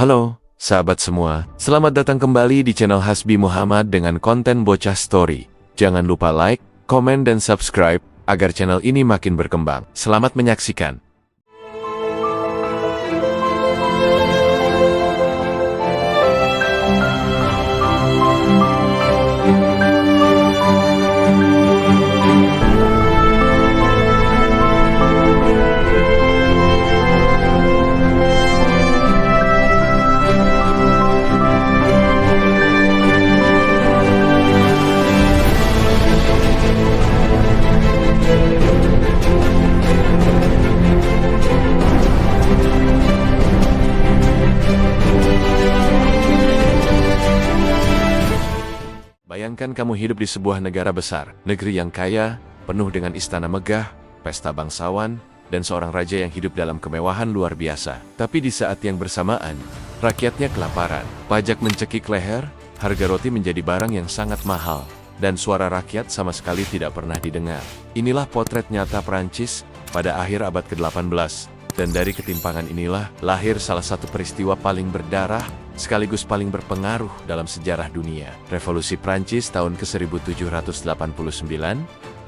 Halo, sahabat semua. Selamat datang kembali di channel Hasbi Muhammad dengan konten Bocah Story. Jangan lupa like, komen, dan subscribe agar channel ini makin berkembang. Selamat menyaksikan. Bayangkan kamu hidup di sebuah negara besar, negeri yang kaya, penuh dengan istana megah, pesta bangsawan, dan seorang raja yang hidup dalam kemewahan luar biasa. Tapi di saat yang bersamaan, rakyatnya kelaparan, pajak mencekik leher, harga roti menjadi barang yang sangat mahal, dan suara rakyat sama sekali tidak pernah didengar. Inilah potret nyata Prancis pada akhir abad ke-18, dan dari ketimpangan inilah lahir salah satu peristiwa paling berdarah sekaligus paling berpengaruh dalam sejarah dunia. Revolusi Prancis tahun ke-1789.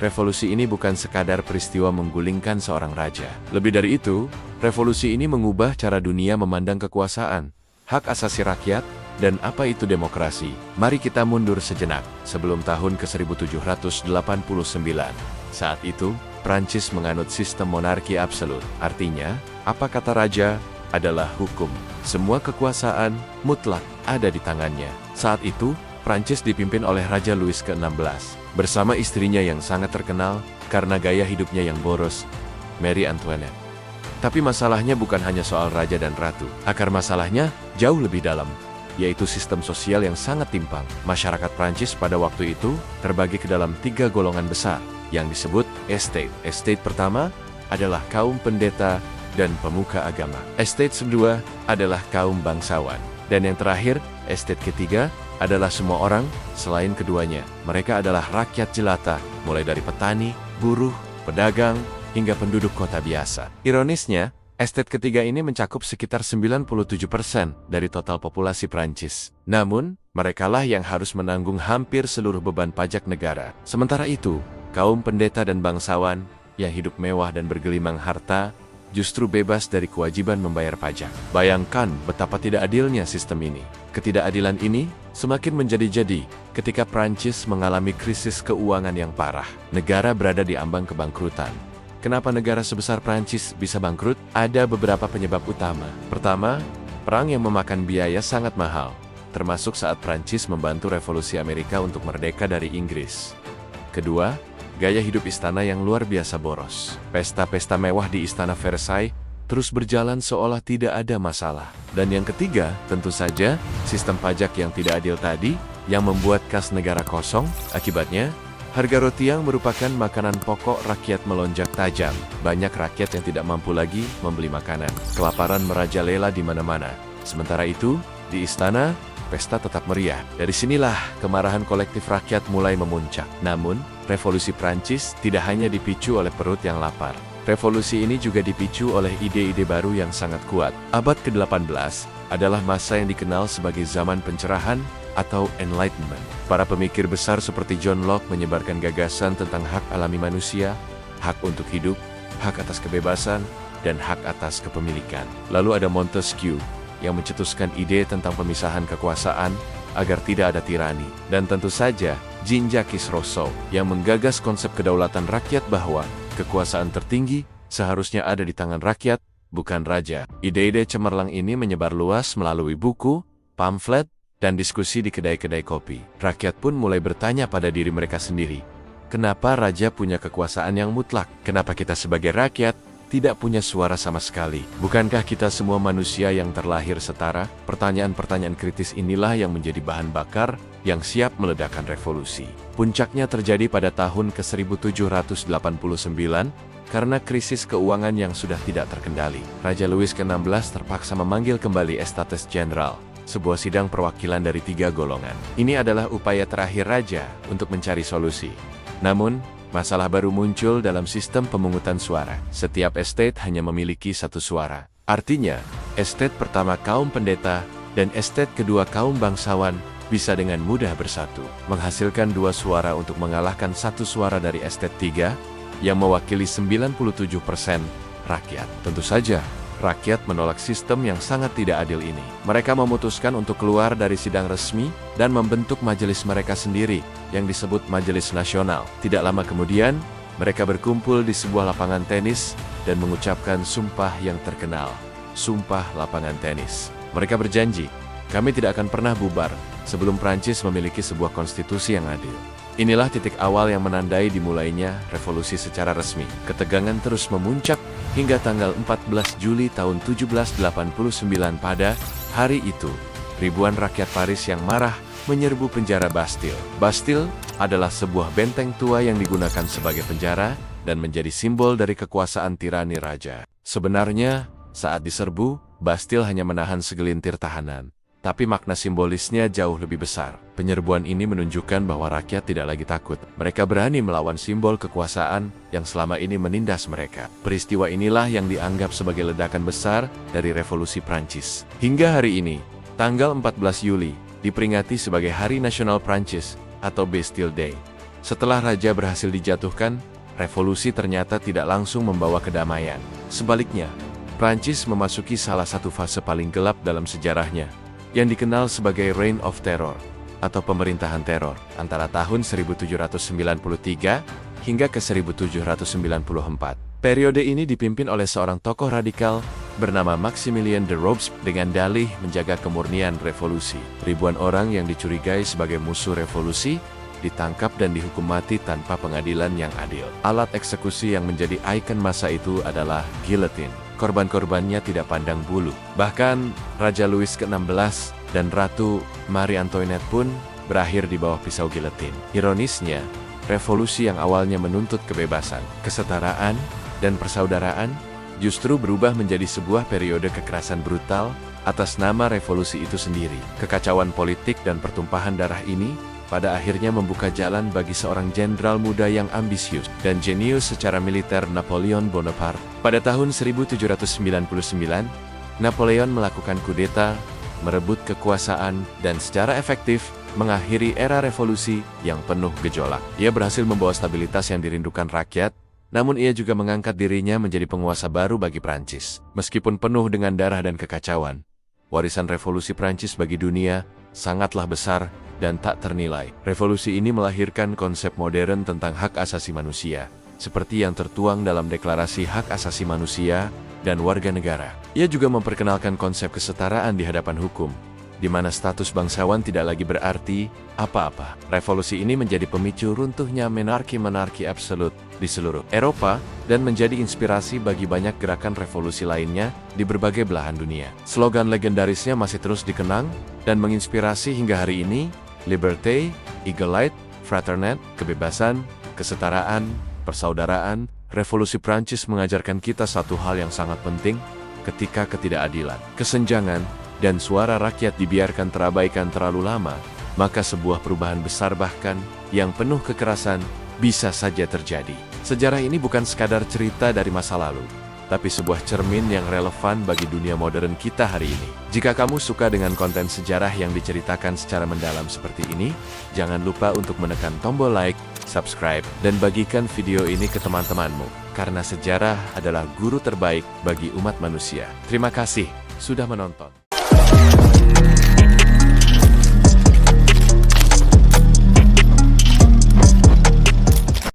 Revolusi ini bukan sekadar peristiwa menggulingkan seorang raja. Lebih dari itu, revolusi ini mengubah cara dunia memandang kekuasaan, hak asasi rakyat, dan apa itu demokrasi. Mari kita mundur sejenak sebelum tahun ke-1789. Saat itu, Prancis menganut sistem monarki absolut. Artinya, apa kata raja adalah hukum. Semua kekuasaan mutlak ada di tangannya. Saat itu, Prancis dipimpin oleh Raja Louis ke-16 bersama istrinya yang sangat terkenal karena gaya hidupnya yang boros, Marie Antoinette. Tapi masalahnya bukan hanya soal raja dan ratu. Akar masalahnya jauh lebih dalam, yaitu sistem sosial yang sangat timpang. Masyarakat Prancis pada waktu itu terbagi ke dalam 3 golongan besar yang disebut estate. Estate pertama adalah kaum pendeta dan pemuka agama. Estate kedua adalah kaum bangsawan. Dan yang terakhir, estate ketiga adalah semua orang selain keduanya. Mereka adalah rakyat jelata, mulai dari petani, buruh, pedagang, hingga penduduk kota biasa. Ironisnya, estate ketiga ini mencakup sekitar 97% dari total populasi Prancis. Namun, merekalah yang harus menanggung hampir seluruh beban pajak negara. Sementara itu, kaum pendeta dan bangsawan yang hidup mewah dan bergelimang harta justru bebas dari kewajiban membayar pajak. Bayangkan betapa tidak adilnya sistem ini. Ketidakadilan ini semakin menjadi-jadi ketika Prancis mengalami krisis keuangan yang parah. Negara berada di ambang kebangkrutan. Kenapa negara sebesar Prancis bisa bangkrut? Ada beberapa penyebab utama. Pertama, perang yang memakan biaya sangat mahal, termasuk saat Prancis membantu revolusi Amerika untuk merdeka dari Inggris. Kedua, gaya hidup istana yang luar biasa boros. Pesta-pesta mewah di Istana Versailles terus berjalan seolah tidak ada masalah. Dan yang ketiga, tentu saja, sistem pajak yang tidak adil tadi yang membuat kas negara kosong. Akibatnya, harga roti yang merupakan makanan pokok rakyat melonjak tajam. Banyak rakyat yang tidak mampu lagi membeli makanan. Kelaparan merajalela di mana-mana. Sementara itu, di istana, pesta tetap meriah. Dari sinilah kemarahan kolektif rakyat mulai memuncak. Namun, revolusi Prancis tidak hanya dipicu oleh perut yang lapar. Revolusi ini juga dipicu oleh ide-ide baru yang sangat kuat. Abad ke-18 adalah masa yang dikenal sebagai zaman pencerahan atau Enlightenment. Para pemikir besar seperti John Locke menyebarkan gagasan tentang hak alami manusia, hak untuk hidup, hak atas kebebasan, dan hak atas kepemilikan. Lalu ada Montesquieu yang mencetuskan ide tentang pemisahan kekuasaan agar tidak ada tirani. Dan tentu saja, Jean-Jacques Rousseau yang menggagas konsep kedaulatan rakyat bahwa kekuasaan tertinggi seharusnya ada di tangan rakyat, bukan raja. Ide-ide cemerlang ini menyebar luas melalui buku, pamflet, dan diskusi di kedai-kedai kopi. Rakyat pun mulai bertanya pada diri mereka sendiri, kenapa raja punya kekuasaan yang mutlak? Kenapa kita sebagai rakyat tidak punya suara sama sekali? Bukankah kita semua manusia yang terlahir setara? Pertanyaan-pertanyaan kritis inilah yang menjadi bahan bakar yang siap meledakkan revolusi. Puncaknya terjadi pada tahun ke-1789 karena krisis keuangan yang sudah tidak terkendali. Raja Louis ke-16 terpaksa memanggil kembali Estates General, sebuah sidang perwakilan dari 3 golongan. Ini adalah upaya terakhir raja untuk mencari solusi. Namun, masalah baru muncul dalam sistem pemungutan suara. Setiap estate hanya memiliki 1 suara. Artinya, estet pertama kaum pendeta dan estet kedua kaum bangsawan bisa dengan mudah bersatu, menghasilkan 2 suara untuk mengalahkan 1 suara dari estet 3 yang mewakili 97% rakyat. Tentu saja, rakyat menolak sistem yang sangat tidak adil ini. Mereka memutuskan untuk keluar dari sidang resmi dan membentuk majelis mereka sendiri yang disebut Majelis Nasional. Tidak lama kemudian, mereka berkumpul di sebuah lapangan tenis dan mengucapkan sumpah yang terkenal, Sumpah Lapangan Tenis. Mereka berjanji, kami tidak akan pernah bubar sebelum Prancis memiliki sebuah konstitusi yang adil. Inilah titik awal yang menandai dimulainya revolusi secara resmi. Ketegangan terus memuncak hingga tanggal 14 Juli tahun 1789 pada hari itu. Ribuan rakyat Paris yang marah menyerbu penjara Bastille. Bastille adalah sebuah benteng tua yang digunakan sebagai penjara dan menjadi simbol dari kekuasaan tirani raja. Sebenarnya, saat diserbu, Bastille hanya menahan segelintir tahanan. Tapi makna simbolisnya jauh lebih besar. Penyerbuan ini menunjukkan bahwa rakyat tidak lagi takut. Mereka berani melawan simbol kekuasaan yang selama ini menindas mereka. Peristiwa inilah yang dianggap sebagai ledakan besar dari revolusi Prancis. Hingga hari ini, tanggal 14 Juli, diperingati sebagai Hari Nasional Prancis atau Bastille Day. Setelah raja berhasil dijatuhkan, revolusi ternyata tidak langsung membawa kedamaian. Sebaliknya, Prancis memasuki salah satu fase paling gelap dalam sejarahnya, yang dikenal sebagai Reign of Terror atau pemerintahan teror antara tahun 1793 hingga ke 1794. Periode ini dipimpin oleh seorang tokoh radikal bernama Maximilien de Robespierre dengan dalih menjaga kemurnian revolusi. Ribuan orang yang dicurigai sebagai musuh revolusi ditangkap dan dihukum mati tanpa pengadilan yang adil. Alat eksekusi yang menjadi ikon masa itu adalah guillotine. Korban-korbannya tidak pandang bulu. Bahkan, Raja Louis ke-16 dan Ratu Marie Antoinette pun berakhir di bawah pisau giletin. Ironisnya, revolusi yang awalnya menuntut kebebasan, kesetaraan, dan persaudaraan justru berubah menjadi sebuah periode kekerasan brutal atas nama revolusi itu sendiri. Kekacauan politik dan pertumpahan darah ini pada akhirnya membuka jalan bagi seorang jenderal muda yang ambisius dan jenius secara militer, Napoleon Bonaparte. Pada tahun 1799, Napoleon melakukan kudeta, merebut kekuasaan, dan secara efektif mengakhiri era revolusi yang penuh gejolak. Ia berhasil membawa stabilitas yang dirindukan rakyat, namun ia juga mengangkat dirinya menjadi penguasa baru bagi Prancis. Meskipun penuh dengan darah dan kekacauan, warisan revolusi Prancis bagi dunia sangatlah besar dan tak ternilai. Revolusi ini melahirkan konsep modern tentang hak asasi manusia, seperti yang tertuang dalam Deklarasi Hak Asasi Manusia dan Warga Negara. Ia juga memperkenalkan konsep kesetaraan di hadapan hukum, di mana status bangsawan tidak lagi berarti apa-apa. Revolusi ini menjadi pemicu runtuhnya monarki absolut di seluruh Eropa dan menjadi inspirasi bagi banyak gerakan revolusi lainnya di berbagai belahan dunia. Slogan legendarisnya masih terus dikenang dan menginspirasi hingga hari ini: Liberté, Égalité, Fraternité, kebebasan, kesetaraan, persaudaraan. Revolusi Prancis mengajarkan kita satu hal yang sangat penting: ketika ketidakadilan, kesenjangan, dan suara rakyat dibiarkan terabaikan terlalu lama, maka sebuah perubahan besar bahkan yang penuh kekerasan bisa saja terjadi. Sejarah ini bukan sekadar cerita dari masa lalu, tapi sebuah cermin yang relevan bagi dunia modern kita hari ini. Jika kamu suka dengan konten sejarah yang diceritakan secara mendalam seperti ini, jangan lupa untuk menekan tombol like, subscribe, dan bagikan video ini ke teman-temanmu, karena sejarah adalah guru terbaik bagi umat manusia. Terima kasih sudah menonton.